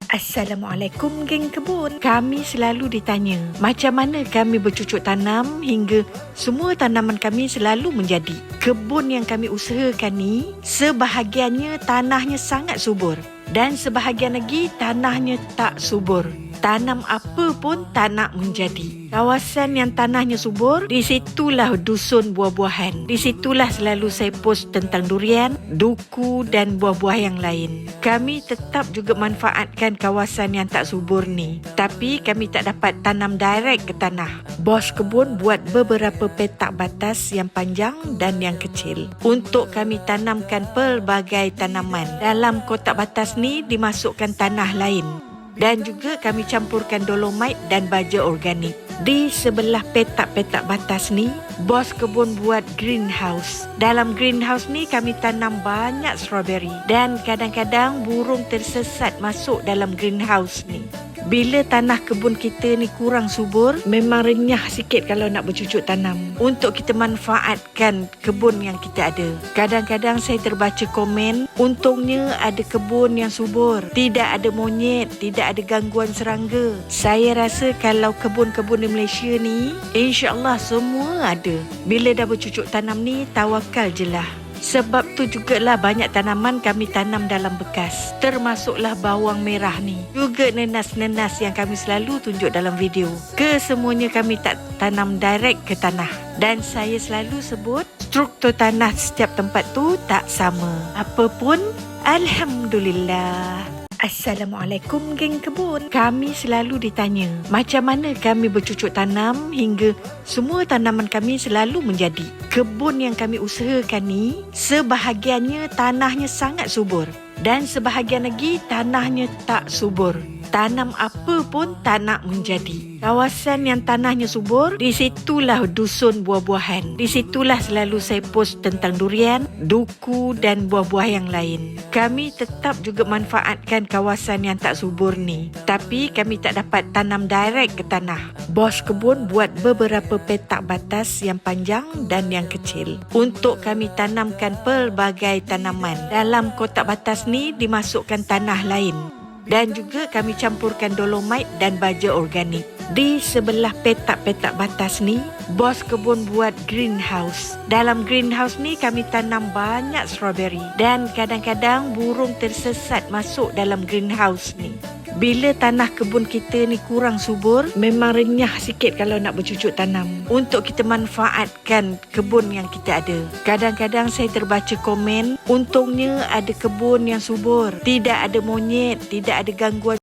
Assalamualaikum geng kebun. Kami selalu ditanya macam mana kami bercucuk tanam hingga semua tanaman kami selalu menjadi. Kebun yang kami usahakan ni sebahagiannya tanahnya sangat subur dan sebahagian lagi tanahnya tak subur. Tanam apa pun tak nak menjadi. Kawasan yang tanahnya subur, di situlah dusun buah-buahan. Di situlah selalu saya post tentang durian, duku dan buah-buah yang lain. Kami tetap juga manfaatkan kawasan yang tak subur ni. Tapi kami tak dapat tanam direct ke tanah. Bos kebun buat beberapa petak batas yang panjang dan yang kecil untuk kami tanamkan pelbagai tanaman. Dalam kotak batas ni dimasukkan tanah lain. Dan juga kami campurkan dolomite dan baja organik. Di sebelah petak-petak batas ni, bos kebun buat greenhouse. Dalam greenhouse ni kami tanam banyak strawberry. Dan kadang-kadang burung tersesat masuk dalam greenhouse ni. Bila tanah kebun kita ni kurang subur, memang renyah sikit kalau nak bercucuk tanam. Untuk kita manfaatkan kebun yang kita ada. Kadang-kadang saya terbaca komen, untungnya ada kebun yang subur. Tidak ada monyet, tidak ada gangguan serangga. Saya rasa kalau kebun-kebun di Malaysia ni, insya-Allah semua ada. Bila dah bercucuk tanam ni, tawakal je lah. Sebab tu jugalah banyak tanaman kami tanam dalam bekas. Termasuklah bawang merah ni. Juga nenas-nenas yang kami selalu tunjuk dalam video. Kesemuanya kami tak tanam direct ke tanah. Dan saya selalu sebut, struktur tanah setiap tempat tu tak sama. Apapun, Alhamdulillah. Assalamualaikum geng kebun. Kami selalu ditanya macam mana kami bercucuk tanam hingga semua tanaman kami selalu menjadi. Kebun yang kami usahakan ni sebahagiannya tanahnya sangat subur dan sebahagian lagi tanahnya tak subur. Tanam apa pun tak nak menjadi. Kawasan yang tanahnya subur, di situlah dusun buah-buahan. Di situlah selalu saya post tentang durian, duku dan buah-buah yang lain. Kami tetap juga manfaatkan kawasan yang tak subur ni. Tapi kami tak dapat tanam direct ke tanah. Bos kebun buat beberapa petak batas yang panjang dan yang kecil untuk kami tanamkan pelbagai tanaman. Dalam kotak batas ni dimasukkan tanah lain. Dan juga kami campurkan dolomite dan baja organik. Di sebelah petak-petak batas ni, bos kebun buat greenhouse. Dalam greenhouse ni kami tanam banyak strawberry. Dan kadang-kadang burung tersesat masuk dalam greenhouse ni. Bila tanah kebun kita ni kurang subur, memang renyah sikit kalau nak bercucuk tanam. Untuk kita manfaatkan kebun yang kita ada. Kadang-kadang saya terbaca komen, untungnya ada kebun yang subur. Tidak ada monyet, tidak ada gangguan